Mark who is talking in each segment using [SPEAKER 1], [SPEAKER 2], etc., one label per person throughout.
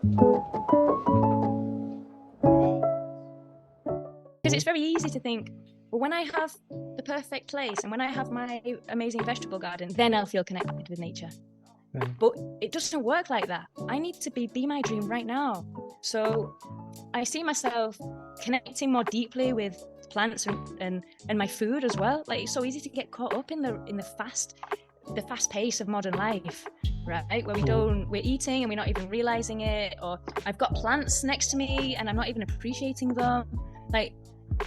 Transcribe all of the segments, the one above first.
[SPEAKER 1] Because it's very easy to think, well, when I have the perfect place and when I have my amazing vegetable garden, then I'll feel connected with nature.
[SPEAKER 2] Right.
[SPEAKER 1] But it doesn't work like that. I need to be my dream right now. So I see myself connecting more deeply with plants and my food as well. Like, it's so easy to get caught up in the fast pace of modern life, right? Where we're eating and we're not even realizing it, or I've got plants next to me and I'm not even appreciating them. Like,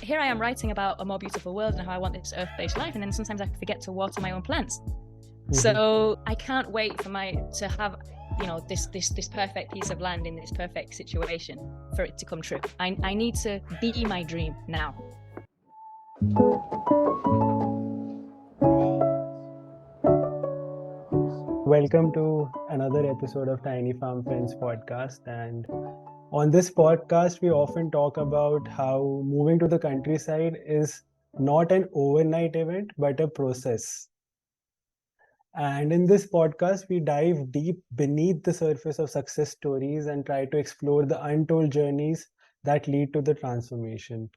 [SPEAKER 1] here I am writing about a more beautiful world and how I want this earth-based life, and then sometimes I forget to water my own plants. So I can't wait to have, this perfect piece of land in this perfect situation for it to come true. I need to be my dream now.
[SPEAKER 2] Welcome to another episode of Tiny Farm Friends podcast. And on this podcast, we often talk about how moving to the countryside is not an overnight event, but a process. And in this podcast, we dive deep beneath the surface of success stories and try to explore the untold journeys that lead to the transformation.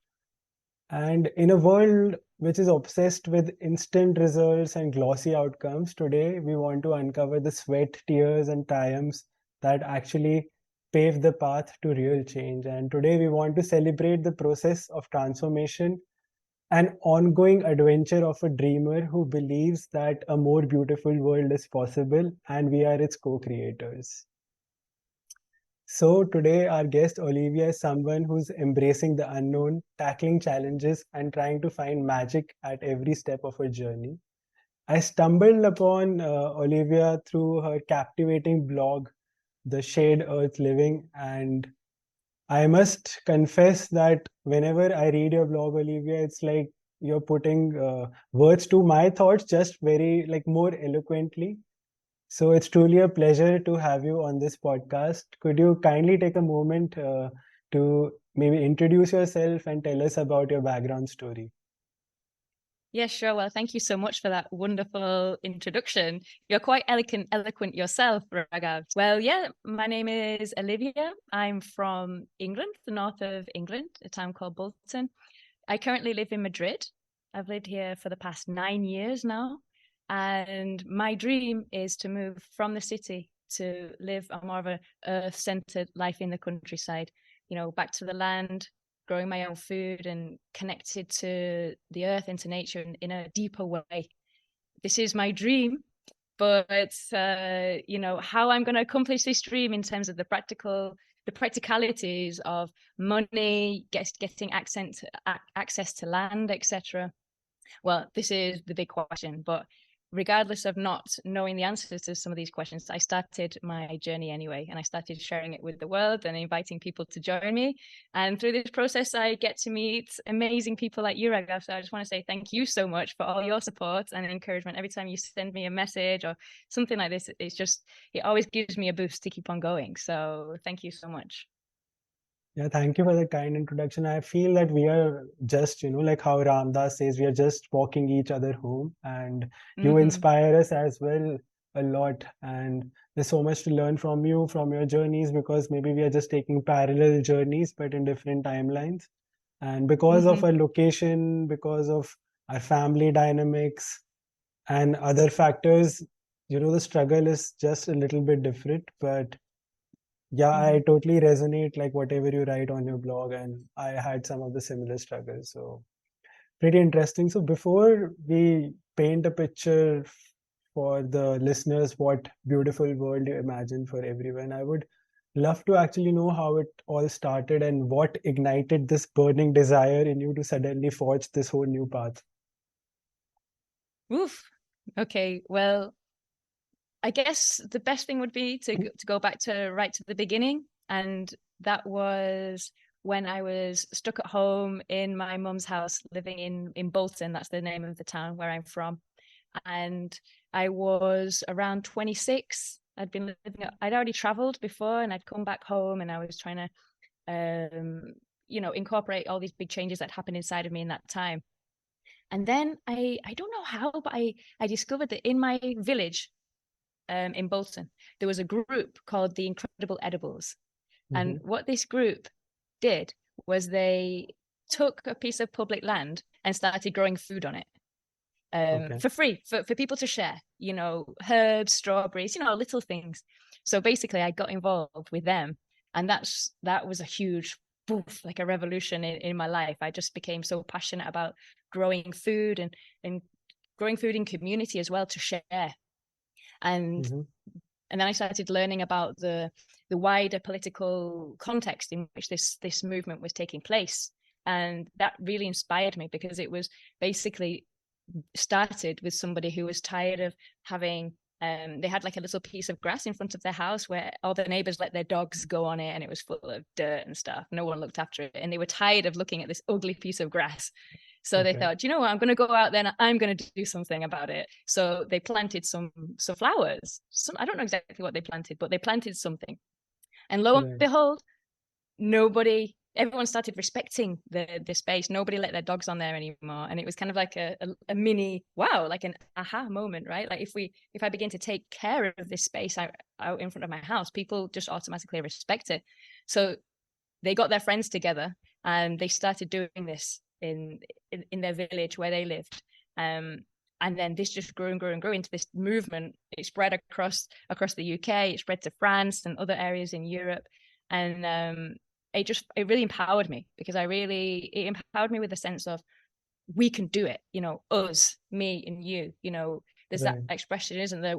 [SPEAKER 2] And in a world which is obsessed with instant results and glossy outcomes, today we want to uncover the sweat, tears, and triumphs that actually pave the path to real change. And today we want to celebrate the process of transformation, an ongoing adventure of a dreamer who believes that a more beautiful world is possible and we are its co creators. So, today, our guest Olivia is someone who's embracing the unknown, tackling challenges, and trying to find magic at every step of her journey. I stumbled upon Olivia through her captivating blog, The Shade Earth Living, and I must confess that whenever I read your blog, Olivia, it's like you're putting words to my thoughts just very, like, more eloquently. So it's truly a pleasure to have you on this podcast. Could you kindly take a moment to maybe introduce yourself and tell us about your background story?
[SPEAKER 1] Yeah, sure. Well, thank you so much for that wonderful introduction. You're quite eloquent yourself, Raghav. Well, yeah, my name is Olivia. I'm from England, the north of England, a town called Bolton. I currently live in Madrid. I've lived here for the past 9 years now. And my dream is to move from the city to live a more of an earth-centered life in the countryside, back to the land, growing my own food and connected to the earth and to nature in a deeper way. This is my dream, but how I'm going to accomplish this dream in terms of the practicalities of money, getting access to land, etc. Well, this is the big question, but regardless of not knowing the answers to some of these questions, I started my journey anyway, and I started sharing it with the world and inviting people to join me. And through this process, I get to meet amazing people like you, Raghav. So I just want to say thank you so much for all your support and encouragement. Every time you send me a message or something like this, it always gives me a boost to keep on going. So thank you so much.
[SPEAKER 2] Yeah, thank you for the kind introduction. I feel that we are just, like how Ramdas says, we are just walking each other home, and you inspire us as well a lot. And there's so much to learn from you, from your journeys, because maybe we are just taking parallel journeys, but in different timelines. And because of our location, because of our family dynamics and other factors, the struggle is just a little bit different. But yeah, I totally resonate like whatever you write on your blog, and I had some of the similar struggles. So pretty interesting. So before we paint a picture for the listeners, what beautiful world you imagine for everyone, I would love to actually know how it all started and what ignited this burning desire in you to suddenly forge this whole new path.
[SPEAKER 1] Oof. Okay. Well, I guess the best thing would be to go back to right to the beginning. And that was when I was stuck at home in my mum's house, living in Bolton. That's the name of the town where I'm from. And I was around 26. I'd already traveled before, and I'd come back home, and I was trying to, incorporate all these big changes that happened inside of me in that time. And then I don't know how, but I discovered that in my village, in Bolton, there was a group called the Incredible Edibles. And what this group did was they took a piece of public land and started growing food on it for free, for people to share, herbs, strawberries, little things. So basically I got involved with them, and that was a huge boof, like a revolution in my life. I just became so passionate about growing food and growing food in community as well, to share. And then I started learning about the wider political context in which this movement was taking place. And that really inspired me, because it was basically started with somebody who was tired of having they had like a little piece of grass in front of their house where all the neighbors let their dogs go on it, and it was full of dirt and stuff. No one looked after it, and they were tired of looking at this ugly piece of grass. So they thought, you know what, I'm going to go out there and I'm going to do something about it. So they planted some flowers. I don't know exactly what they planted, but they planted something. And lo and behold, everyone started respecting the space. Nobody let their dogs on there anymore. And it was kind of like a mini, wow, like an aha moment, right? Like if I begin to take care of this space out in front of my house, people just automatically respect it. So they got their friends together and they started doing this in their village where they lived. And then this just grew and grew and grew into this movement. It spread across the UK, it spread to France and other areas in Europe. And it really empowered me, because it empowered me with a sense of, we can do it, us, me and you, there's that expression, isn't there?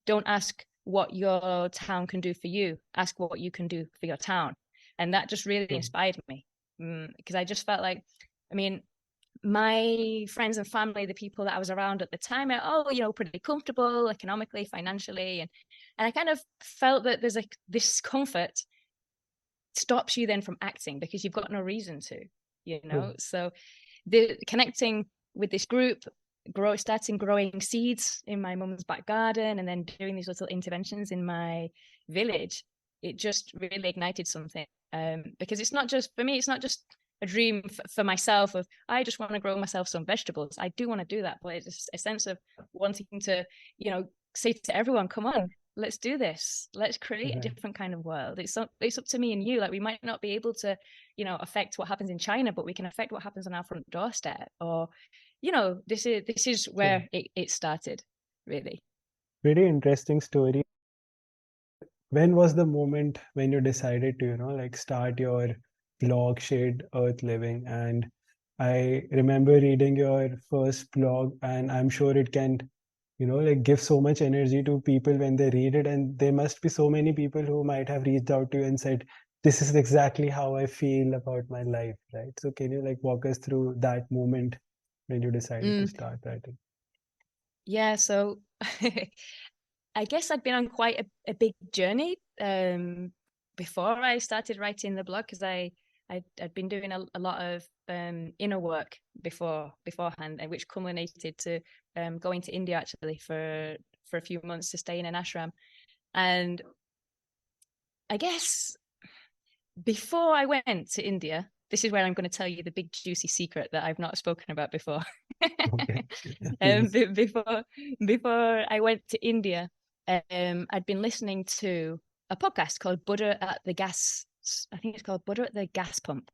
[SPEAKER 1] Don't ask what your town can do for you, ask what you can do for your town. And that just really inspired me, because I just felt like, my friends and family, the people that I was around at the time, are all, pretty comfortable economically, financially. And I kind of felt that there's like this comfort stops you then from acting, because you've got no reason to, So the connecting with this group, starting growing seeds in my mum's back garden, and then doing these little interventions in my village, it just really ignited something. Because it's not just for me, it's not just a dream for myself of, I just want to grow myself some vegetables. I do want to do that, but it's a sense of wanting to, say to everyone, come on, let's do this. Let's create a different kind of world. It's up to me and you. Like, we might not be able to, affect what happens in China, but we can affect what happens on our front doorstep. Or, this is where it started, really.
[SPEAKER 2] Pretty interesting story. When was the moment when you decided to, start your blog, Shade Earth Living? And I remember reading your first blog, and I'm sure it can, give so much energy to people when they read it. And there must be so many people who might have reached out to you and said, this is exactly how I feel about my life, right? So can you walk us through that moment when you decided to start writing?
[SPEAKER 1] Yeah, so I guess I'd been on quite a big journey before I started writing the blog, because I'd been doing a lot of inner work beforehand, which culminated to going to India actually for a few months to stay in an ashram. And I guess before I went to India, this is where I'm going to tell you the big juicy secret that I've not spoken about before. Before I went to India, I'd been listening to a podcast called Buddha at the Gas. I think it's called Buddha at the Gas Pump.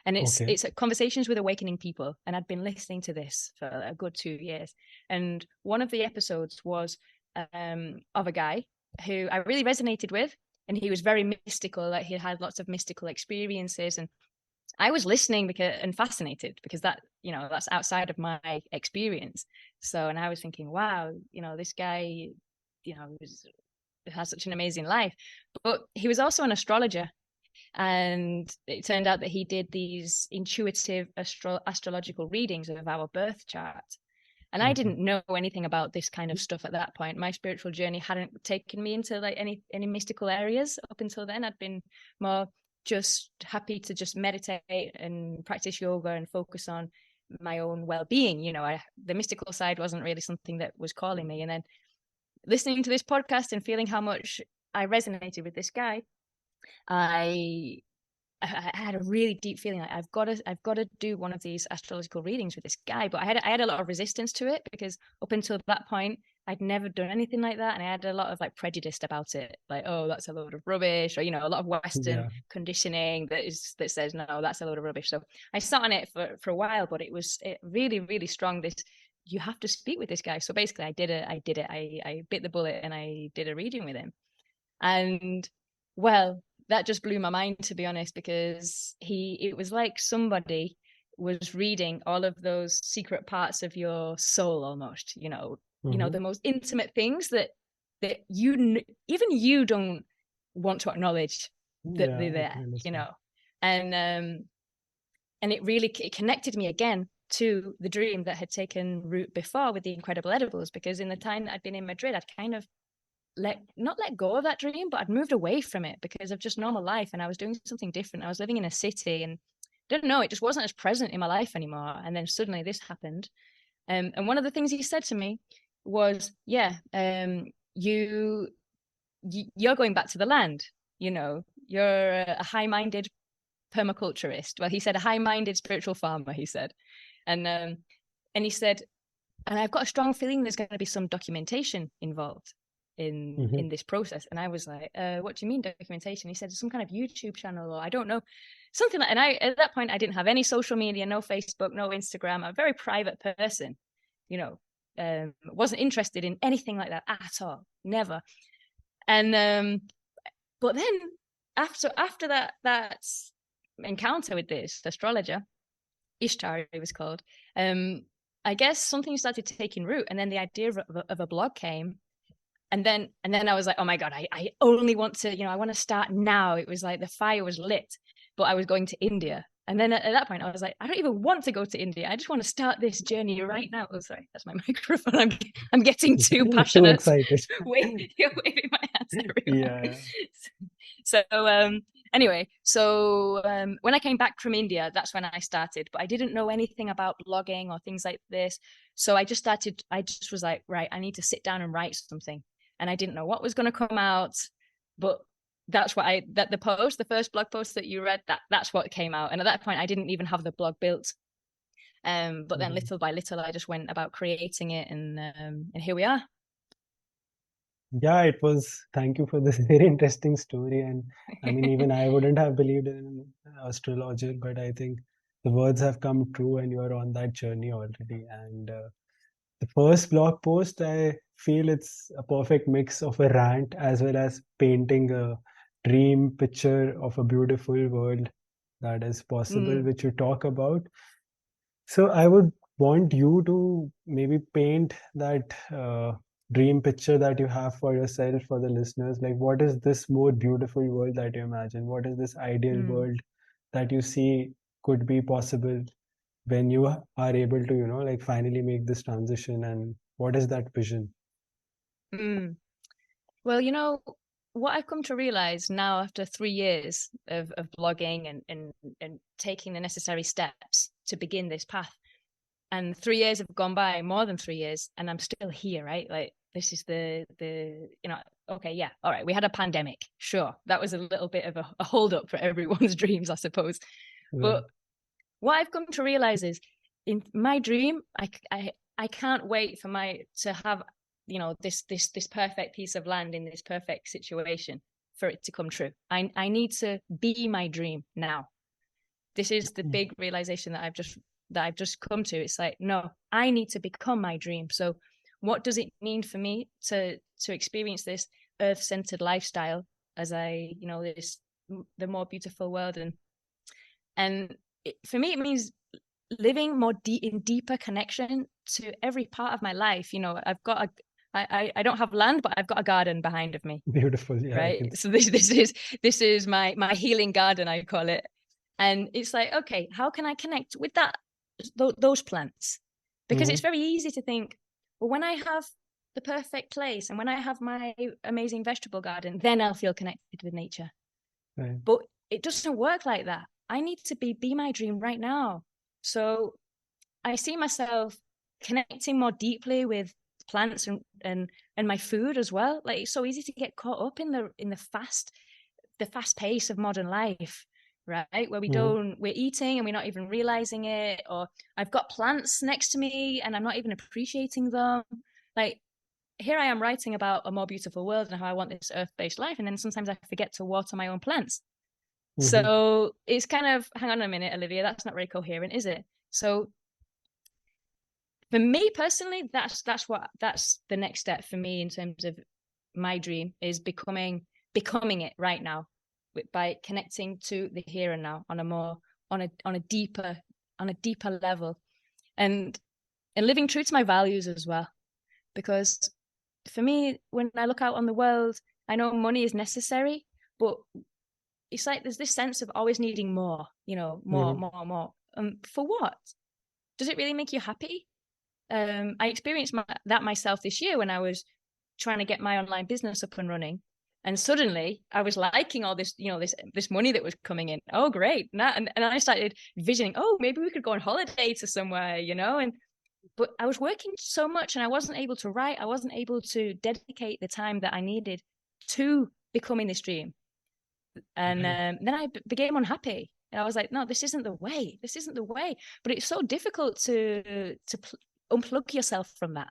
[SPEAKER 1] And it's conversations with awakening people. And I'd been listening to this for a good 2 years. And one of the episodes was of a guy who I really resonated with. And he was very mystical, like he had lots of mystical experiences. And I was listening and fascinated, because that's outside of my experience. So, and I was thinking, wow, this guy, has such an amazing life. But he was also an astrologer. And it turned out that he did these intuitive astrological readings of our birth chart. And I didn't know anything about this kind of stuff at that point. My spiritual journey hadn't taken me into any mystical areas up until then. I'd been more just happy to just meditate and practice yoga and focus on my own well-being. The mystical side wasn't really something that was calling me. And then listening to this podcast and feeling how much I resonated with this guy, I had a really deep feeling like I've got to do one of these astrological readings with this guy. But I had a lot of resistance to it, because up until that point I'd never done anything like that, and I had a lot of like prejudice about it, like, oh, that's a load of rubbish, or a lot of Western
[SPEAKER 2] Yeah.
[SPEAKER 1] conditioning that says no, that's a load of rubbish. So I sat on it for a while, but it really, really strong. This, you have to speak with this guy. So basically, I did it. I bit the bullet and I did a reading with him, and well, that just blew my mind, to be honest, because it was like somebody was reading all of those secret parts of your soul, almost, the most intimate things that even you don't want to acknowledge that
[SPEAKER 2] Yeah,
[SPEAKER 1] they're
[SPEAKER 2] I can
[SPEAKER 1] there,
[SPEAKER 2] understand.
[SPEAKER 1] and it connected me again to the dream that had taken root before with the incredible edibles, because in the time that I'd been in Madrid, I'd kind of not let go of that dream, but I'd moved away from it because of just normal life, and I was doing something different. I was living in a city, and I don't know, it just wasn't as present in my life anymore. And then suddenly this happened. And one of the things he said to me was, yeah, you're going back to the land, you're a high-minded permaculturist. Well, he said a high-minded spiritual farmer, he said. And he said, and I've got a strong feeling there's going to be some documentation involved in this process. And I was like, what do you mean documentation? He said, some kind of YouTube channel, or I don't know, something like. And at that point, I didn't have any social media, no Facebook, no Instagram. I'm a very private person, wasn't interested in anything like that at all, never. And but then after that encounter with this astrologer, Ishtar, it was called, I guess something started taking root, and then the idea of a blog came. And then I was like, oh my God, I only want to, I want to start now. It was like the fire was lit, but I was going to India. And then at that point, I was like, I don't even want to go to India. I just want to start this journey right now. Oh, sorry, that's my microphone. I'm getting too
[SPEAKER 2] Too
[SPEAKER 1] passionate.
[SPEAKER 2] excited.
[SPEAKER 1] Waving my hands everywhere.
[SPEAKER 2] Yeah.
[SPEAKER 1] So anyway, when I came back from India, that's when I started. But I didn't know anything about blogging or things like this. So I just was like, right, I need to sit down and write something. And I didn't know what was going to come out, but that's what the first blog post that you read, that's what came out. And at that point, I didn't even have the blog built. But then little by little, I just went about creating it, and here we are.
[SPEAKER 2] Yeah, thank you for this very interesting story. And I mean, even I wouldn't have believed in astrologer, but I think the words have come true and you are on that journey already. And the first blog post, I feel it's a perfect mix of a rant as well as painting a dream picture of a beautiful world that is possible, which you talk about. So I would want you to maybe paint that dream picture that you have for yourself, for the listeners. Like, what is this more beautiful world that you imagine? What is this ideal world that you see could be possible when you are able to, like finally make this transition? And what is that vision?
[SPEAKER 1] Well, what I've come to realize now after 3 years of blogging and taking the necessary steps to begin this path, and 3 years have gone by, more than 3 years, and I'm still here, right? Like, this is okay, yeah, all right, we had a pandemic, sure, that was a little bit of a hold up for everyone's dreams, I suppose. But what I've come to realize is, in my dream, I can't wait to have this perfect piece of land in this perfect situation for it to come true. I need to be my dream now. This is the big realization that I've just come to. It's like, no, I need to become my dream. So what does it mean for me to experience this earth-centered lifestyle as the more beautiful world? And for me, it means living more in deeper connection to every part of my life. I don't have land, but I've got a garden behind of me.
[SPEAKER 2] Beautiful. Yeah.
[SPEAKER 1] Right. So this is my healing garden, I call it. And it's like, okay, how can I connect with those plants? Because it's very easy to think, well, when I have the perfect place and when I have my amazing vegetable garden, then I'll feel connected with nature.
[SPEAKER 2] Right.
[SPEAKER 1] But it doesn't work like that. I need to be my dream right now. So I see myself connecting more deeply with plants and my food as well. Like, it's so easy to get caught up in the fast pace of modern life, right? Where we're eating and we're not even realizing it, or I've got plants next to me and I'm not even appreciating them. Like, here I am writing about a more beautiful world and how I want this earth-based life, and then sometimes I forget to water my own plants. So it's kind of, hang on a minute, Olivia, that's not very coherent, is it? So for me personally, that's the next step for me in terms of my dream, is becoming it right now, by connecting to the here and now on a deeper level, and living true to my values as well. Because for me, when I look out on the world, I know money is necessary, but it's like there's this sense of always needing more, more. For what? Does it really make you happy? I experienced that myself this year when I was trying to get my online business up and running. And suddenly I was liking all this, this money that was coming in. Oh, great. And I started visioning, oh, maybe we could go on holiday to somewhere, but I was working so much and I wasn't able to write. I wasn't able to dedicate the time that I needed to becoming this dream. And then I became unhappy. And I was like, no, this isn't the way. This isn't the way. But it's so difficult to unplug yourself from that.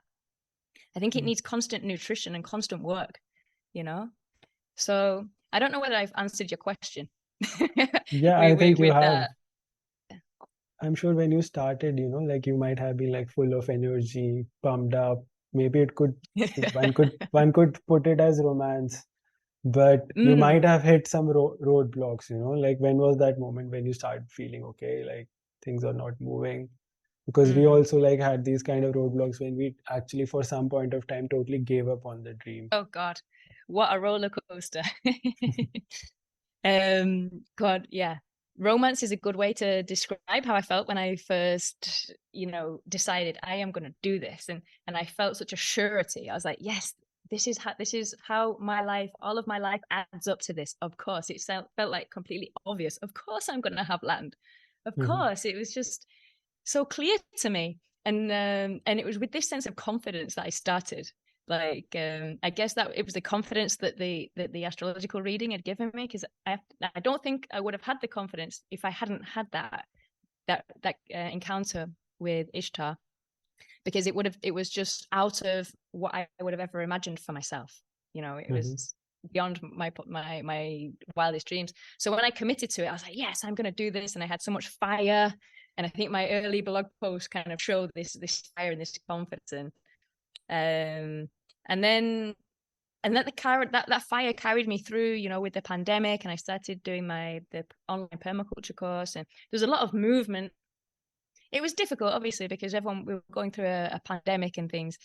[SPEAKER 1] I think it needs constant nutrition and constant work, So I don't know whether I've answered your question.
[SPEAKER 2] Yeah, I think you have.
[SPEAKER 1] That.
[SPEAKER 2] I'm sure when you started, like you might have been like full of energy, pumped up. Maybe it could one could put it as romance, but you might have hit some roadblocks. Like when was that moment when you started feeling okay, like things are not moving? Because we also like had these kind of roadblocks when we actually for some point of time totally gave up on the dream.
[SPEAKER 1] Oh God, what a roller coaster. God, yeah. Romance is a good way to describe how I felt when I first, decided I am going to do this. And I felt such a surety. I was like, yes, this is how my life, all of my life adds up to this. Of course, it felt like completely obvious. Of course, I'm going to have land. Of course, it was just so clear to me. And it was with this sense of confidence that I started. Like, I guess that it was the confidence that the astrological reading had given me, because I don't think I would have had the confidence if I hadn't had that encounter with Ishtar, because it was just out of what I would have ever imagined for myself. It was beyond my wildest dreams. So when I committed to it, I was like, yes, I'm going to do this, and I had so much fire. And I think my early blog post kind of showed this fire and this confidence. And then that fire carried me through, with the pandemic, and I started doing the online permaculture course, and there was a lot of movement. It was difficult, obviously, because we were going through a pandemic and things,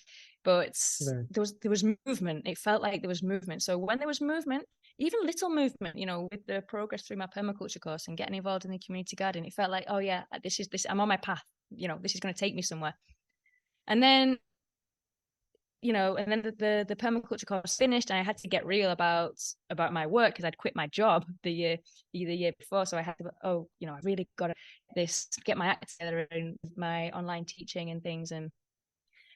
[SPEAKER 1] but there was movement. It felt like there was movement. So when there was movement, even little movement, with the progress through my permaculture course and getting involved in the community garden, it felt like, oh yeah, this I'm on my path. This is going to take me somewhere. And then, and then the permaculture course finished, and I had to get real about my work, because I'd quit my job the year before. So I had to, I really got to get my act together in my online teaching and things,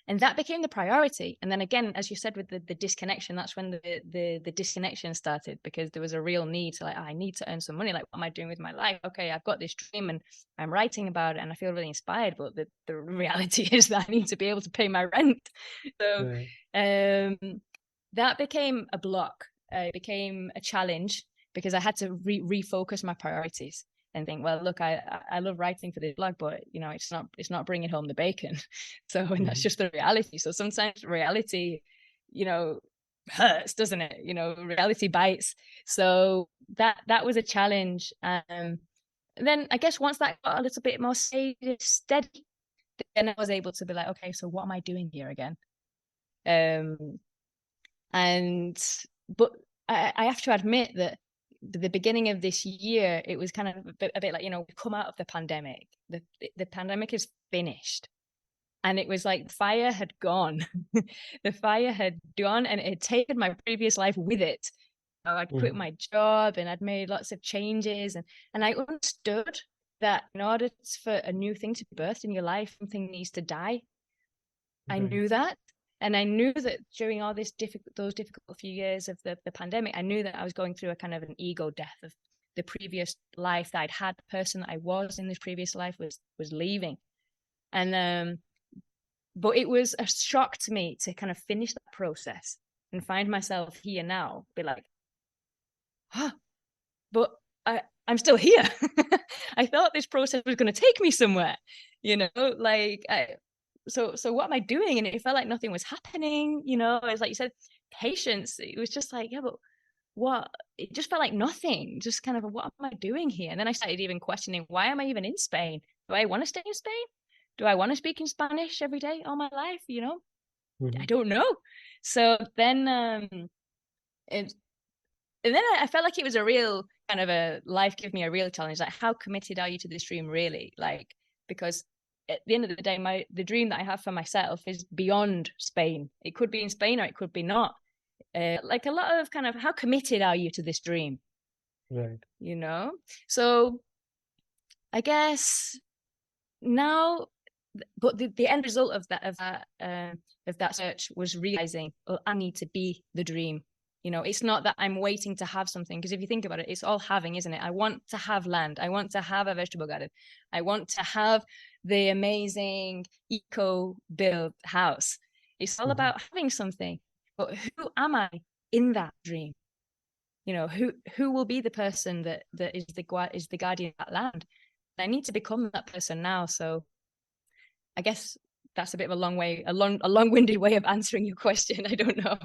[SPEAKER 1] and that became the priority. And then again, as you said, with the disconnection, that's when the disconnection started, because there was a real need to, like, I need to earn some money. Like, what am I doing with my life? Okay, I've got this dream and I'm writing about it and I feel really inspired, but the reality is that I need to be able to pay my rent. So that became a block. It became a challenge, because I had to refocus my priorities and think, well, look, I love writing for this blog, but it's not bringing home the bacon. So, and that's just the reality. So sometimes reality, hurts, doesn't it? Reality bites. So that was a challenge. And then I guess once that got a little bit more steady, then I was able to be like, okay, so what am I doing here again? But I have to admit that the beginning of this year, it was kind of a bit like, we come out of the pandemic. The pandemic is finished. And it was like the fire had gone. The fire had gone, and it had taken my previous life with it. I'd quit my job, and I'd made lots of changes. And I understood that in order for a new thing to be birthed in your life, something needs to die. I knew that. And I knew that during all those difficult few years of the pandemic, I knew that I was going through a kind of an ego death of the previous life that I'd had. The person that I was in this previous life was leaving. And but it was a shock to me to kind of finish that process and find myself here now, be like, but I'm still here. I thought this process was going to take me somewhere, like so what am I doing? And it felt like nothing was happening, it's like you said, patience. It was just like, yeah, but what? It just felt like nothing, just kind of, what am I doing here? And then I started even questioning, why am I even in Spain? Do I want to stay in Spain? Do I want to speak in Spanish every day all my life? I don't know. So then and then I felt like it was a real kind of a life gave me a real challenge. Like, how committed are you to this dream really? Like, because at the end of the day, the dream that I have for myself is beyond Spain. It could be in Spain or it could be not. Like a lot of kind of, how committed are you to this dream?
[SPEAKER 2] Right.
[SPEAKER 1] So I guess now, but the end result of that search was realizing, well, I need to be the dream. It's not that I'm waiting to have something, because if you think about it, it's all having, isn't it? I want to have land. I want to have a vegetable garden. I want to have the amazing eco-built house. It's all about having something. But who am I in that dream? Who will be the person that is the guardian of that land? I need to become that person now. So I guess that's a bit of a long-winded way of answering your question. I don't know.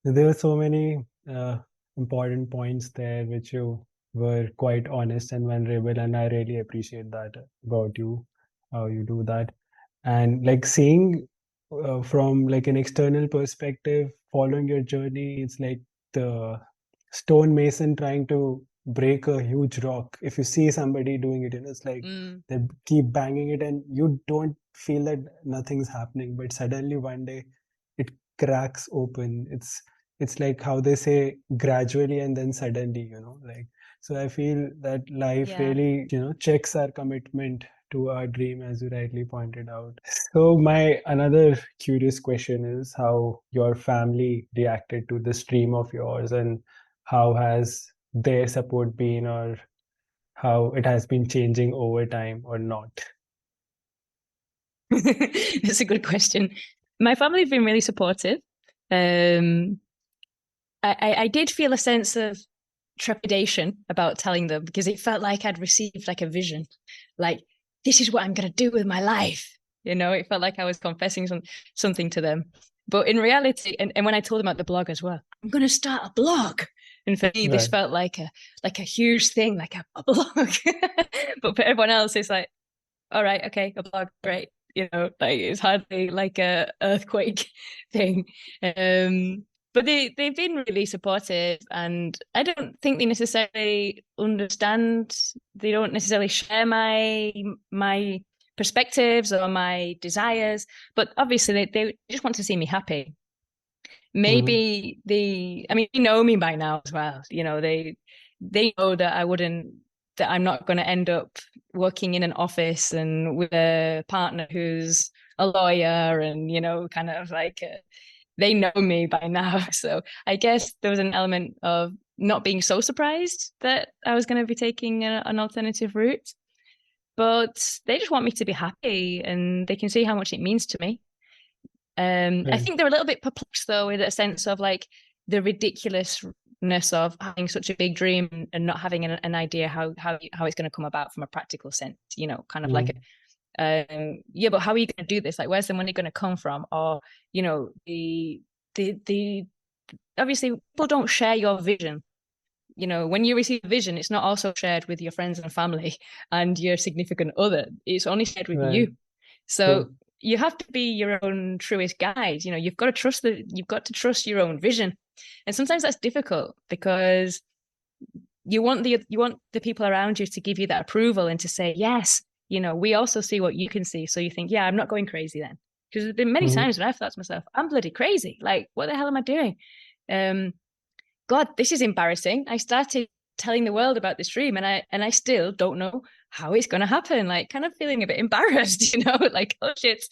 [SPEAKER 2] There were so many important points there, which you were quite honest and vulnerable, and I really appreciate that about you, how you do that. And like seeing from like an external perspective, following your journey, it's like the stonemason trying to break a huge rock. If you see somebody doing it, it's like they keep banging it and you don't feel that nothing's happening, but suddenly one day it cracks open. It's like how they say, gradually and then suddenly, like. So I feel that life really checks our commitment to our dream, as you rightly pointed out. So my another curious question is how your family reacted to this dream of yours, and how has their support been, or how it has been changing over time or not?
[SPEAKER 1] That's a good question. My family have been really supportive. I did feel a sense of trepidation about telling them, because it felt like I'd received like a vision, like, this is what I'm going to do with my life. It felt like I was confessing something to them. But in reality, and when I told them about the blog as well, I'm going to start a blog. And for me, this felt like a huge thing, like a blog. But for everyone else, it's like, all right, okay, a blog, great. Like it's hardly like a earthquake thing. But they've been really supportive, and I don't think they necessarily understand. They don't necessarily share my perspectives or my desires, but obviously they just want to see me happy. Maybe they know me by now as well. They know that I'm not going to end up working in an office and with a partner who's a lawyer, and kind of like they know me by now. So I guess there was an element of not being so surprised that I was going to be taking an alternative route, but they just want me to be happy, and they can see how much it means to me. I think they're a little bit perplexed though, with a sense of like the ridiculousness of having such a big dream and not having an idea how it's going to come about from a practical sense, kind of like but how are you going to do this? Like, where's the money going to come from? Or the obviously people don't share your vision. When you receive a vision, it's not also shared with your friends and family and your significant other. It's only shared with you. So you have to be your own truest guide. You've got to trust your own vision. And sometimes that's difficult, because you want the people around you to give you that approval and to say, yes, we also see what you can see. So you think, yeah, I'm not going crazy then. Because there's been many times when I've thought to myself, I'm bloody crazy. Like, what the hell am I doing? God, this is embarrassing. I started telling the world about this dream, and I still don't know how it's going to happen. Like, kind of feeling a bit embarrassed, like, oh shit,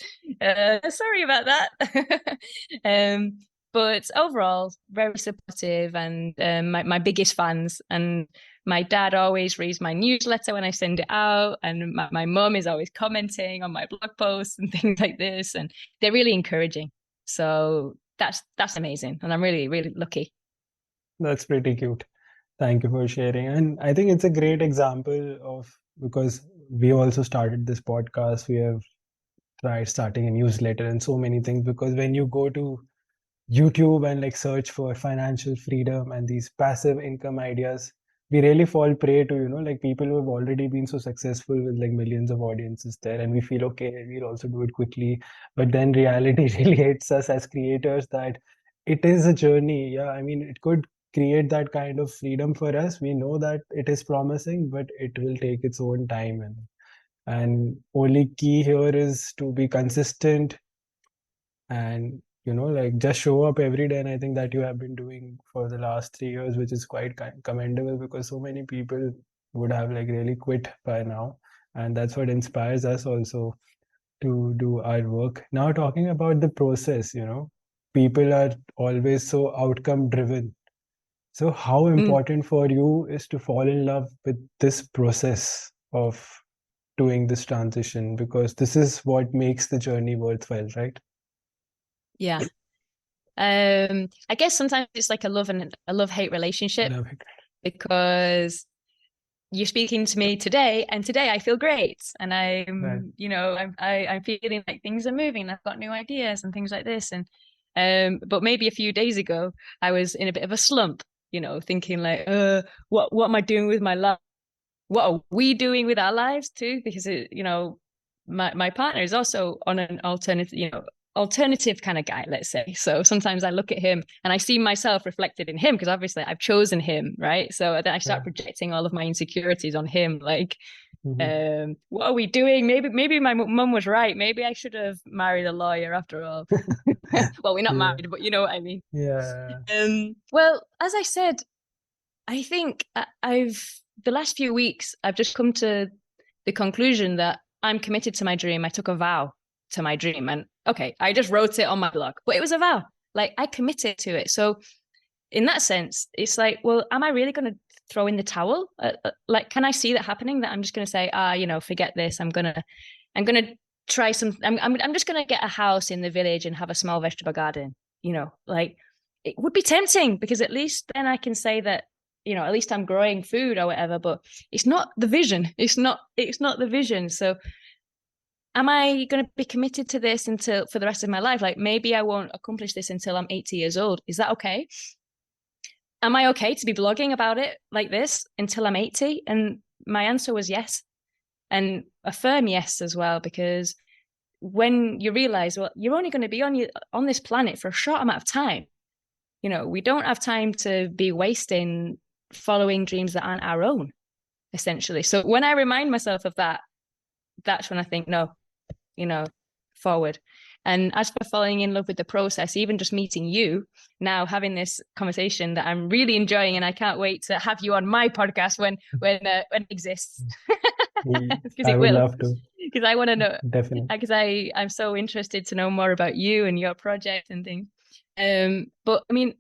[SPEAKER 1] sorry about that. But overall, very supportive, and my biggest fans. And my dad always reads my newsletter when I send it out, and my mum is always commenting on my blog posts and things like this, and they're really encouraging. So that's amazing, and I'm really, really lucky.
[SPEAKER 2] That's pretty cute. Thank you for sharing. And I think it's a great example of, because we also started this podcast, we have tried starting a newsletter and so many things, because when you go to YouTube and like search for financial freedom and these passive income ideas, we really fall prey to, like people who have already been so successful with like millions of audiences there, and we feel, okay, we'll also do it quickly. But then reality really hits us as creators that it is a journey. Yeah, I mean, it could create that kind of freedom for us. We know that it is promising, but it will take its own time. And only key here is to be consistent and like just show up every day. And I think that you have been doing for the last 3 years, which is quite commendable, because so many people would have like really quit by now, and that's what inspires us also to do our work. Now, talking about the process, people are always so outcome driven. So how
[SPEAKER 1] Mm,
[SPEAKER 2] important for you is to fall in love with this process of doing this transition, because this is what makes the journey worthwhile, right?
[SPEAKER 1] yeah. I guess sometimes it's like a love-hate relationship,
[SPEAKER 2] Love it.
[SPEAKER 1] because you're speaking to me today, and today I feel great, and
[SPEAKER 2] Right.
[SPEAKER 1] I'm feeling like things are moving, and I've got new ideas and things like this. And but maybe a few days ago I was in a bit of a slump, thinking like, what am I doing with my life? What are we doing with our lives too? Because my partner is also on an alternative kind of guy, let's say. So sometimes I look at him and I see myself reflected in him, because obviously I've chosen him, right? So then I start
[SPEAKER 2] Yeah.
[SPEAKER 1] projecting all of my insecurities on him, like,
[SPEAKER 2] Mhm.
[SPEAKER 1] what are we doing? Maybe my mum was right. Maybe I should have married a lawyer after all. Well, we're not
[SPEAKER 2] Yeah.
[SPEAKER 1] married, but you know what I mean.
[SPEAKER 2] Yeah.
[SPEAKER 1] Well, as I said, I think I've the last few weeks I've just come to the conclusion that I'm committed to my dream. I took a vow to my dream, and okay, I just wrote it on my blog, but it was a vow. Like, I committed to it. So in that sense, it's like, well, am I really going to throw in the towel? Like, can I see that happening? That I'm just going to say, forget this. I'm gonna try some. I'm just going to get a house in the village and have a small vegetable garden. Like, it would be tempting, because at least then I can say that, at least I'm growing food or whatever. But it's not the vision. It's not. It's not the vision. So am I going to be committed to this until for the rest of my life? Like, maybe I won't accomplish this until I'm 80 years old. Is that okay? Am I okay to be blogging about it like this until I'm 80? And my answer was yes, and a firm yes as well, because when you realize, well, you're only going to be on this planet for a short amount of time. We don't have time to be wasting following dreams that aren't our own, essentially. So when I remind myself of that, that's when I think, no, forward. And as for falling in love with the process, even just meeting you now, having this conversation that I'm really enjoying, and I can't wait to have you on my podcast when it exists, because
[SPEAKER 2] I
[SPEAKER 1] it
[SPEAKER 2] would
[SPEAKER 1] will.
[SPEAKER 2] love to.
[SPEAKER 1] Because I want to know,
[SPEAKER 2] Definitely.
[SPEAKER 1] because I'm so interested to know more about you and your project and things. But I mean,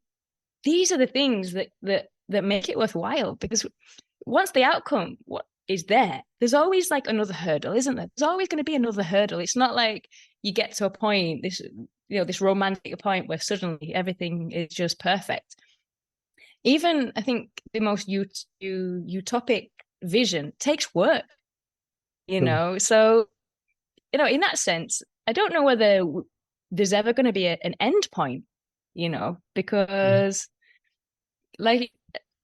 [SPEAKER 1] these are the things that make it worthwhile, because once the outcome what is there, there's always like another hurdle, isn't there? There's always going to be another hurdle. It's not like you get to a point, this romantic point where suddenly everything is just perfect. Even I think the most utopic vision takes work,
[SPEAKER 2] True.
[SPEAKER 1] So in that sense, I don't know whether there's ever going to be an end point,
[SPEAKER 2] Mm.
[SPEAKER 1] because like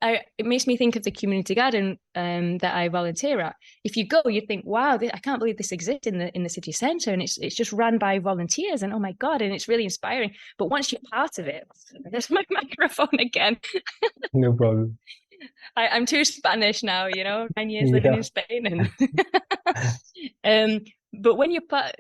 [SPEAKER 1] it makes me think of the community garden that I volunteer at. If you go, you think, wow, I can't believe this exists in the city centre, and it's just run by volunteers, and oh my god, and it's really inspiring. But once you're part of it, there's my microphone again.
[SPEAKER 2] No problem.
[SPEAKER 1] I'm too Spanish now, 9 years living in
[SPEAKER 2] Yeah.
[SPEAKER 1] Spain, and but when you're part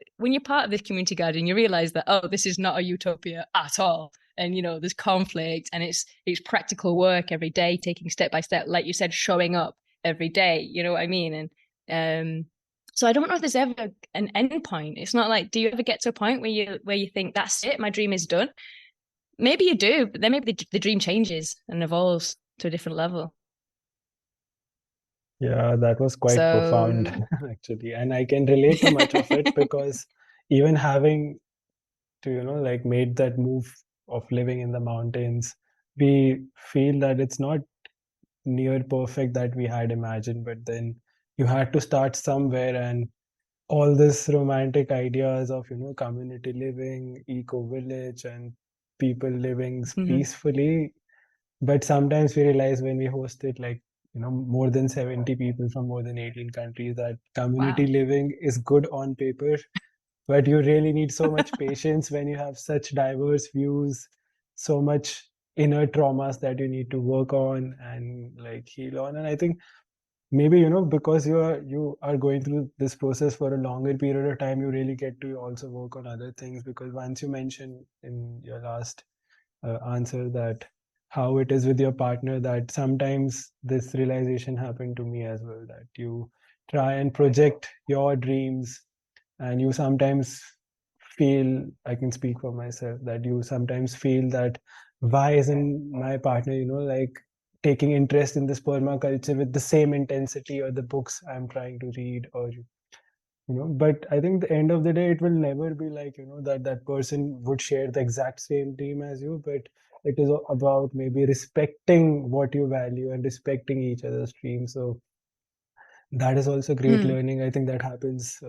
[SPEAKER 1] of this community garden, you realize that, oh, this is not a utopia at all. And there's conflict, and it's practical work every day, taking step by step, like you said, showing up every day. You know what I mean? And so I don't know if there's ever an end point. It's not like, do you ever get to a point where you think, that's it, my dream is done? Maybe you do, but then maybe the dream changes and evolves to a different level.
[SPEAKER 2] Yeah, that was quite profound,
[SPEAKER 1] So
[SPEAKER 2] actually. And I can relate to much of it, because even having to, like made that move of living in the mountains, we feel that it's not near perfect that we had imagined, but then you had to start somewhere, and all this romantic ideas of, community living, eco village, and people living
[SPEAKER 1] Mhm.
[SPEAKER 2] peacefully. But sometimes we realize when we hosted like, more than 70 people from more than 18 countries, that community
[SPEAKER 1] Wow.
[SPEAKER 2] living is good on paper, but you really need so much patience when you have such diverse views, so much inner traumas that you need to work on and like heal on. And I think maybe, because you are going through this process for a longer period of time, you really get to also work on other things. Because once you mentioned in your last answer that how it is with your partner, that sometimes this realization happened to me as well, that you try and project your dreams, and you sometimes feel, I can speak for myself, that you sometimes feel that why isn't my partner, like taking interest in this permaculture with the same intensity, or the books I'm trying to read, or but I think the end of the day, it will never be like, that that person would share the exact same dream as you, but it is about maybe respecting what you value and respecting each other's dreams. So that is also great
[SPEAKER 1] Mm.
[SPEAKER 2] learning, I think, that happens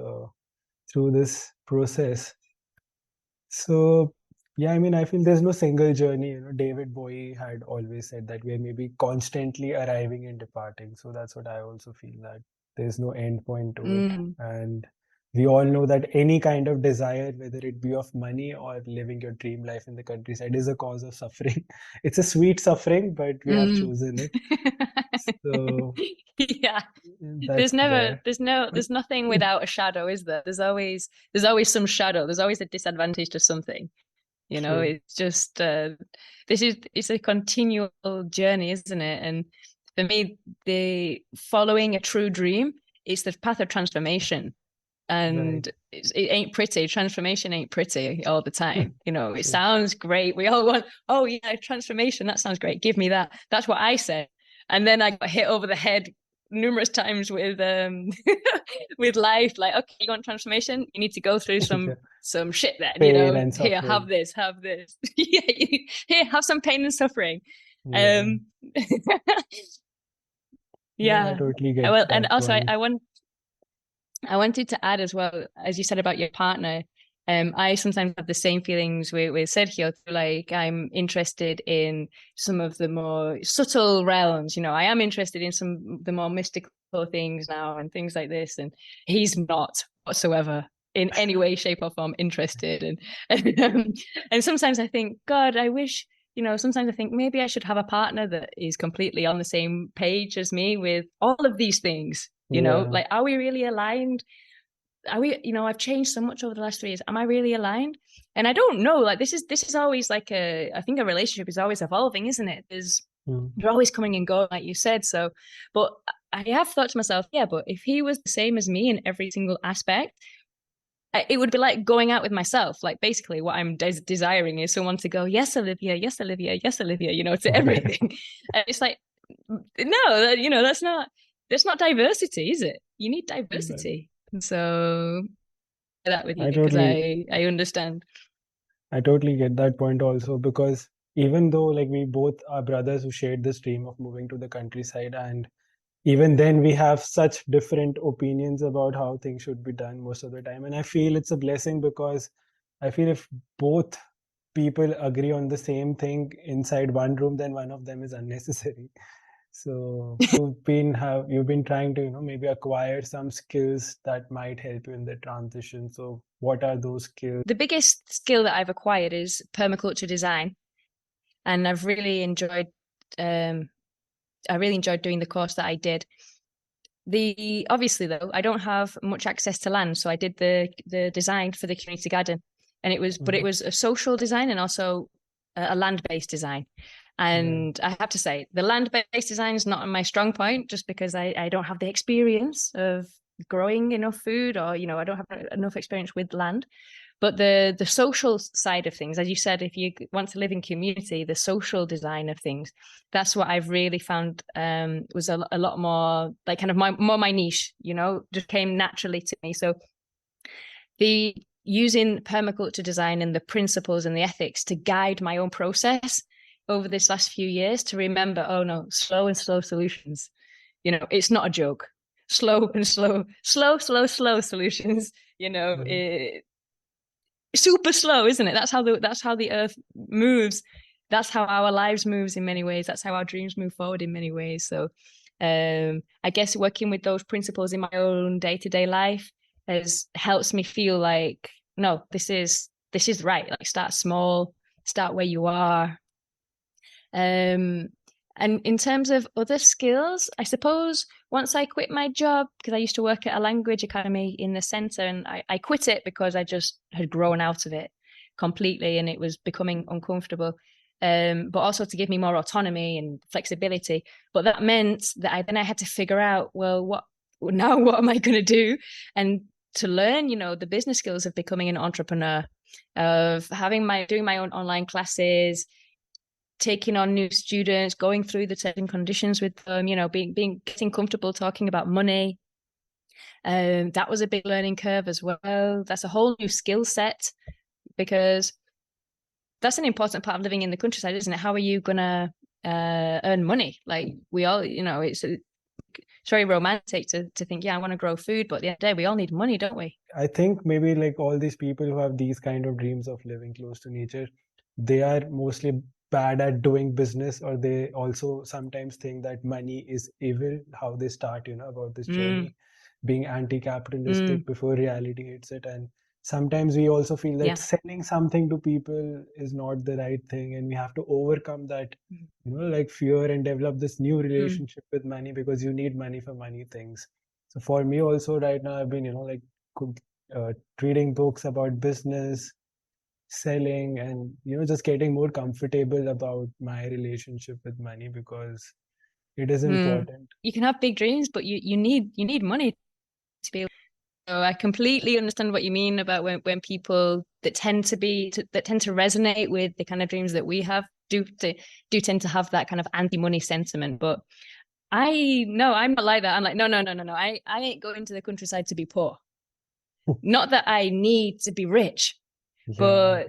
[SPEAKER 2] through this process. So yeah, I mean, I feel there's no single journey. David Bowie had always said that we are maybe constantly arriving and departing. So that's what I also feel, that there's no end point to it.
[SPEAKER 1] Mm.
[SPEAKER 2] And we all know that any kind of desire, whether it be of money or living your dream life in the countryside, is a cause of suffering. It's a sweet suffering, but we have
[SPEAKER 1] Mm.
[SPEAKER 2] chosen it. So
[SPEAKER 1] Yeah.
[SPEAKER 2] that's there. But
[SPEAKER 1] There's nothing without a shadow, is there? There's always some shadow. There's always a disadvantage to something.
[SPEAKER 2] true.
[SPEAKER 1] It's just it's a continual journey, isn't it? And for me, the following a true dream is the path of transformation.
[SPEAKER 2] Right.
[SPEAKER 1] And it ain't pretty. Transformation ain't pretty all the time. It
[SPEAKER 2] True.
[SPEAKER 1] sounds great. We all want, oh yeah, transformation. That sounds great. Give me that. That's what I said. And then I got hit over the head numerous times with with life. Like, okay, you want transformation? You need to go through
[SPEAKER 2] Yeah.
[SPEAKER 1] some shit then.
[SPEAKER 2] Pain and
[SPEAKER 1] Here,
[SPEAKER 2] suffering.
[SPEAKER 1] have this. Yeah, here, have some pain and suffering.
[SPEAKER 2] Yeah.
[SPEAKER 1] Um,
[SPEAKER 2] Yeah, I
[SPEAKER 1] yeah.
[SPEAKER 2] totally get
[SPEAKER 1] Well, and
[SPEAKER 2] that
[SPEAKER 1] also
[SPEAKER 2] point.
[SPEAKER 1] I wanted to add as well, as you said about your partner. I sometimes have the same feelings with Sergio. Like, I'm interested in some of the more subtle realms. I am interested in some of the more mystical things now and things like this. And he's not whatsoever in any way, shape, or form interested. And sometimes I think, God, I wish. Sometimes I think maybe I should have a partner that is completely on the same page as me with all of these things.
[SPEAKER 2] Yeah.
[SPEAKER 1] Like, are we really aligned? Are we, I've changed so much over the last 3 years. Am I really aligned? And I don't know. Like, this is always like I think a relationship is always evolving, isn't it?
[SPEAKER 2] Mm.
[SPEAKER 1] You're always coming and going, like you said. So, but I have thought to myself, yeah, but if he was the same as me in every single aspect, it would be like going out with myself. Like, basically what I'm desiring is someone to go, yes, Olivia, yes, Olivia, yes, Olivia, to everything. And it's like, no, that's not diversity, is it? You need
[SPEAKER 2] Right.
[SPEAKER 1] diversity. And so that with you,
[SPEAKER 2] I
[SPEAKER 1] because
[SPEAKER 2] totally
[SPEAKER 1] I understand.
[SPEAKER 2] I totally get that point also, because even though like we both are brothers who shared this dream of moving to the countryside, and even then we have such different opinions about how things should be done most of the time. And I feel it's a blessing, because I feel if both people agree on the same thing inside one room, then one of them is unnecessary. So you've been trying to, maybe acquire some skills that might help you in the transition. So what are those skills?
[SPEAKER 1] The biggest skill that I've acquired is permaculture design, and um I really enjoyed doing the course that I did. Obviously though, I don't have much access to land, so I did the design for the community garden, and it
[SPEAKER 2] Mhm.
[SPEAKER 1] was a social design and also a land-based design.
[SPEAKER 2] Right.
[SPEAKER 1] And I have to say, the land-based design is not my strong point, just because I don't have the experience of growing enough food, or I don't have enough experience with land. But the social side of things, as you said, if you want to live in community, the social design of things, that's what I've really found was a lot more like kind of more my niche, just came naturally to me. So the using permaculture design and the principles and the ethics to guide my own process over this last few years, to remember, oh no, slow and slow solutions. It's not a joke. Slow and slow solutions, super slow, isn't it? That's how the earth moves. That's how our lives moves in many ways. That's how our dreams move forward in many ways. So I guess working with those principles in my own day-to-day life helps me feel like, no, this is right. Like, start small, start where you are. And in terms of other skills, I suppose once I quit my job, because I used to work at a language academy in the centre, and I quit it because I just had grown out of it completely and it was becoming uncomfortable. But also to give me more autonomy and flexibility. But that meant that I had to figure out, well, what am I going to do? And to learn, the business skills of becoming an entrepreneur, of doing my own online classes, taking on new students, going through the terms and conditions with them, getting comfortable talking about money. That was a big learning curve as well. That's a whole new skill set, because that's an important part of living in the countryside, isn't it? How are you gonna earn money? Like, we all, it's very romantic to think, I want to grow food, but at the end of the day, we all need money, don't we?
[SPEAKER 2] I think maybe like all these people who have these kind of dreams of living close to nature, they are mostly bad at doing business, or they also sometimes think that money is evil. How they start, about this journey, being anti-capitalistic before reality hits it. And sometimes we also feel that selling something to people is not the right thing, and we have to overcome that, like fear, and develop this new relationship with money, because you need money for money things. So for me also right now, I've been, like reading books about business, selling, and just getting more comfortable about my relationship with money, because it is important.
[SPEAKER 1] You can have big dreams, but you need money to be able. So I completely understand what you mean about when people that tend to resonate with the kind of dreams that we have do tend to have that kind of anti-money sentiment. But I'm not like that. I'm like, no. I ain't going to the countryside to be poor. Not that I need to be rich. But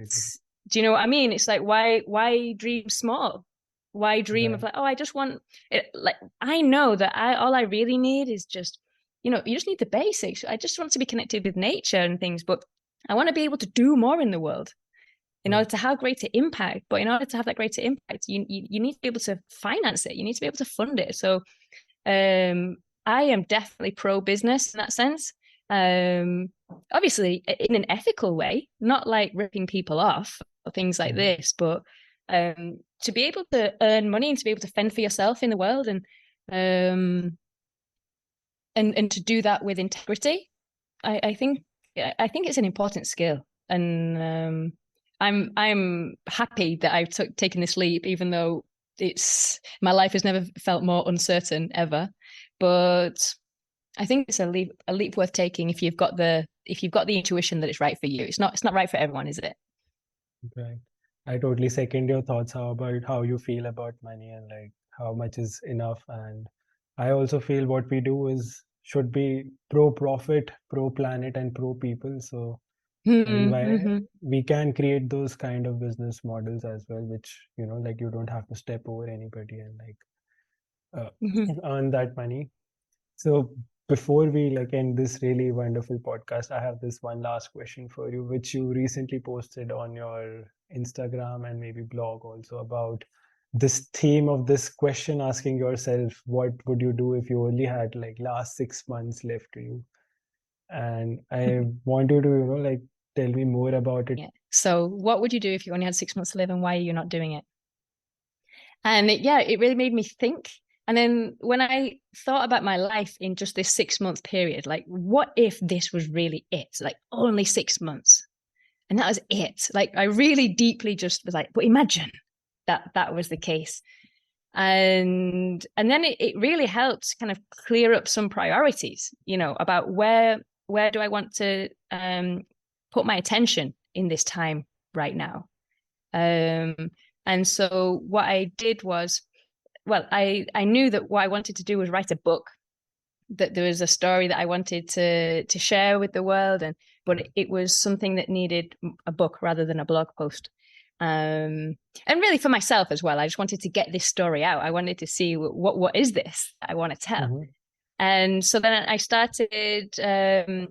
[SPEAKER 1] do you know what I mean? It's like, why dream small? Why dream of like, I just want it? Like, I know that all I really need is just, you just need the basics. I just want to be connected with nature and things, but I want to be able to do more in the world in order to have greater impact. But in order to have that greater impact, you need to be able to finance it. You need to be able to fund it. So I am definitely pro-business in that sense. Obviously in an ethical way, not like ripping people off or things like this, but to be able to earn money and to be able to fend for yourself in the world, and to do that with integrity, I think it's an important skill. And I'm happy that I've taken this leap, even though my life has never felt more uncertain ever. But I think it's a leap worth taking if you've got the intuition that it's right for you. It's not right for everyone, is it?
[SPEAKER 2] Right. I totally second your thoughts about how you feel about money and like how much is enough. And I also feel what we do should be pro profit, pro planet, and pro people. So I mean, we can create those kind of business models as well, which like you don't have to step over anybody and like earn that money. So before we like end this really wonderful podcast, I have this one last question for you, which you recently posted on your Instagram and maybe blog also, about this theme of this question, asking yourself, what would you do if you only had like last 6 months left to you? And I want you to, like tell me more about it.
[SPEAKER 1] Yeah. So what would you do if you only had 6 months to live, and why are you not doing it? And it really made me think. And then when I thought about my life in just this 6 month period, like, what if this was really it? Like, only 6 months. And that was it. Like, I really deeply just was like, but imagine that was the case. And then it really helped kind of clear up some priorities, about where do I want to put my attention in this time right now. And so what I did was, well, I knew that what I wanted to do was write a book, that there was a story that I wanted to share with the world. but it was something that needed a book rather than a blog post. And really for myself as well, I just wanted to get this story out. I wanted to see what is this I want to tell.
[SPEAKER 2] Mm-hmm.
[SPEAKER 1] And so then I started kind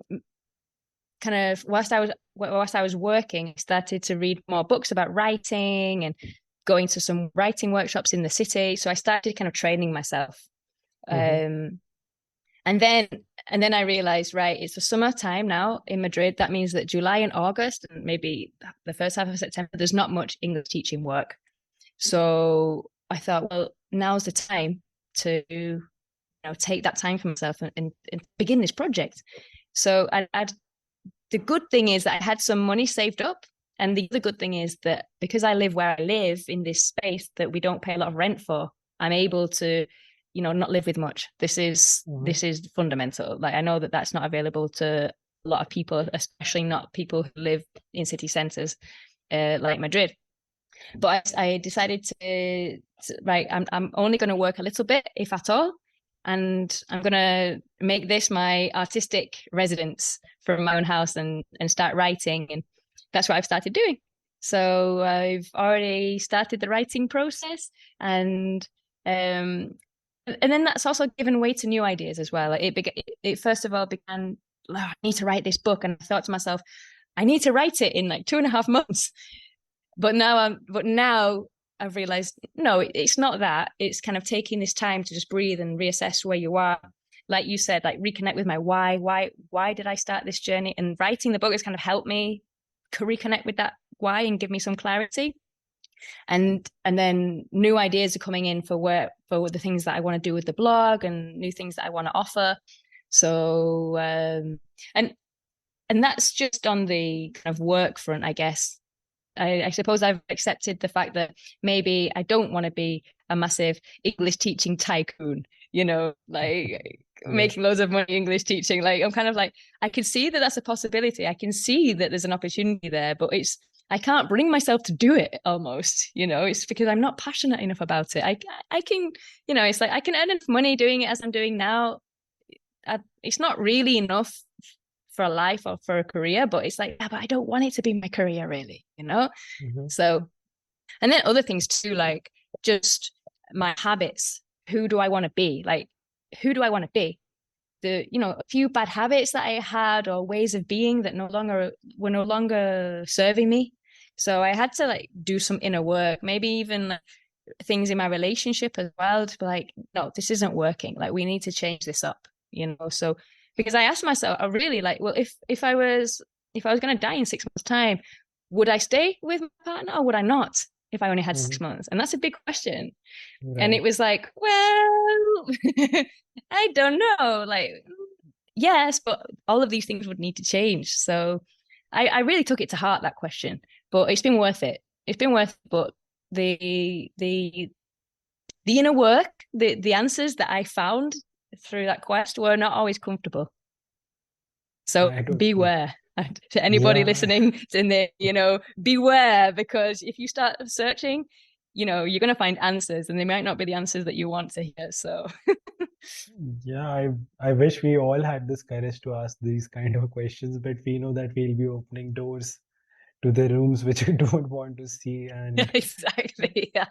[SPEAKER 1] of whilst I was working, I started to read more books about writing and going to some writing workshops in the city. So I started kind of training myself.
[SPEAKER 2] Mm-hmm.
[SPEAKER 1] And then I realized, right, it's the summertime now in Madrid. That means that July and August, and maybe the first half of September, there's not much English teaching work. So I thought, well, now's the time to, take that time for myself and begin this project. So the good thing is that I had some money saved up. And the other good thing is that because I live where I live in this space that we don't pay a lot of rent for, I'm able to, not live with much. This is fundamental. Like, I know that that's not available to a lot of people, especially not people who live in city centers like Madrid. But I decided to right, I'm only going to work a little bit, if at all, and I'm going to make this my artistic residence from my own house and start writing. And that's what I've started doing. So I've already started the writing process, and then that's also given way to new ideas as well. It first of all began, oh, I need to write this book, and I thought to myself, I need to write it in like 2.5 months. But now I've realized, no, it's not that. It's kind of taking this time to just breathe and reassess where you are. Like you said, like reconnect with my why. Why did I start this journey? And writing the book has kind of helped me to reconnect with that why and give me some clarity. And then new ideas are coming in for the things that I want to do with the blog and new things that I want to offer. So and that's just on the kind of work front, I guess. I suppose I've accepted the fact that maybe I don't want to be a massive English teaching tycoon, like making loads of money English teaching. Like, I'm kind of like, I can see that that's a possibility. I can see that there's an opportunity there, but I can't bring myself to do it almost, it's because I'm not passionate enough about it. I can, it's like I can earn enough money doing it as I'm doing now. It's not really enough for a life or for a career, but it's like, yeah, but I don't want it to be my career really,
[SPEAKER 2] Mm-hmm.
[SPEAKER 1] So, and then other things too, like just my habits. Who do I want to be? Like, who do I want to be? A few bad habits that I had or ways of being that were no longer serving me. So I had to like do some inner work, maybe even things in my relationship as well, to be like, no, this isn't working. Like, we need to change this up, So because I asked myself, I really like, well, if I was going to die in 6 months' time, would I stay with my partner or would I not? If I only had 6 months, and that's a big question.
[SPEAKER 2] Right.
[SPEAKER 1] And it was like, well, I don't know. Like, yes, but all of these things would need to change. So I really took it to heart, that question. But it's been worth it. It's been worth it. But the inner work, the answers that I found through that quest were not always comfortable. So beware. To anybody listening in there, beware, because if you start searching, you're going to find answers, and they might not be the answers that you want to hear. So
[SPEAKER 2] yeah, I wish we all had this courage to ask these kind of questions, but we know that we'll be opening doors to the rooms which we don't want to see. And
[SPEAKER 1] exactly, yeah.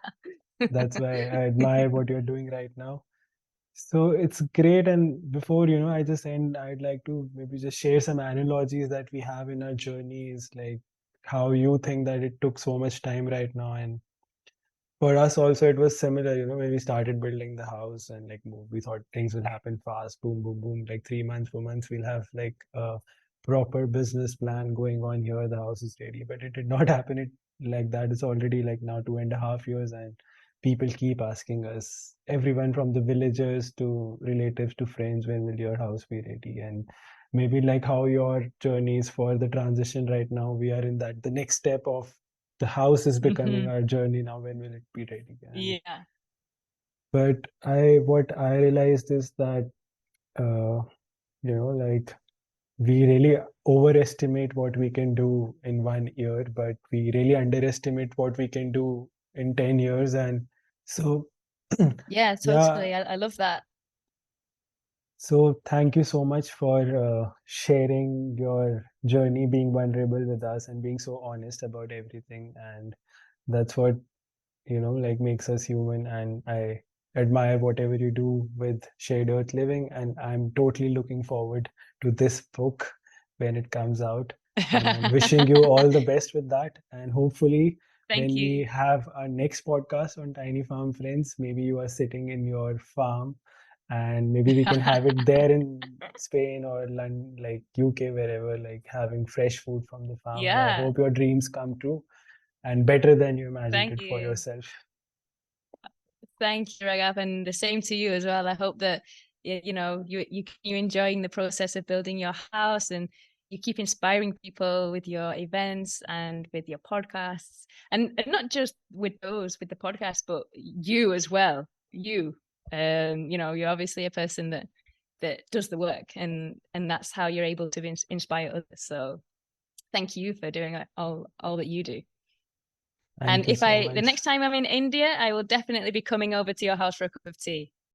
[SPEAKER 2] That's why I admire what you're doing right now. So it's great. And before, I just end, I'd like to maybe just share some analogies that we have in our journeys, like how you think that it took so much time right now. And for us also, it was similar, when we started building the house and like we thought things will happen fast, boom, boom, boom, like 3 months, 4 months, we'll have like a proper business plan going on here. The house is ready, but it did not happen it like that. It's already like now 2.5 years, and people keep asking us, everyone from the villagers to relatives to friends, when will your house be ready? And maybe like how your journey is for the transition right now, we are in that the next step of the house is becoming our journey now. When will it be ready?
[SPEAKER 1] Yeah.
[SPEAKER 2] But what I realized is that like we really overestimate what we can do in 1 year, but we really underestimate what we can do in 10 years. And so
[SPEAKER 1] yeah, totally. I love that.
[SPEAKER 2] So thank you so much for sharing your journey, being vulnerable with us, and being so honest about everything. And that's what, like makes us human. And I admire whatever you do with Shared Earth Living. And I'm totally looking forward to this book when it comes out. And wishing you all the best with that. And hopefully,
[SPEAKER 1] Thank
[SPEAKER 2] when we
[SPEAKER 1] you.
[SPEAKER 2] have our next podcast on Tiny Farm Friends, maybe you are sitting in your farm and maybe we can have it there in Spain or London, like UK, wherever, like having fresh food from the farm. And I
[SPEAKER 1] Yeah,
[SPEAKER 2] hope your dreams come true and better than you imagined
[SPEAKER 1] thank
[SPEAKER 2] it for
[SPEAKER 1] you.
[SPEAKER 2] yourself.
[SPEAKER 1] Thank you, Raghav, and the same to you as well. I hope that you enjoying the process of building your house, and you keep inspiring people with your events and with your podcasts, and not just with the podcast, but you as well. You're obviously a person that does the work, and that's how you're able to inspire others. So thank you for doing all that you do. And
[SPEAKER 2] Thank you
[SPEAKER 1] if
[SPEAKER 2] so
[SPEAKER 1] the
[SPEAKER 2] much.
[SPEAKER 1] next time I'm in India, I will definitely be coming over to your house for a cup of tea.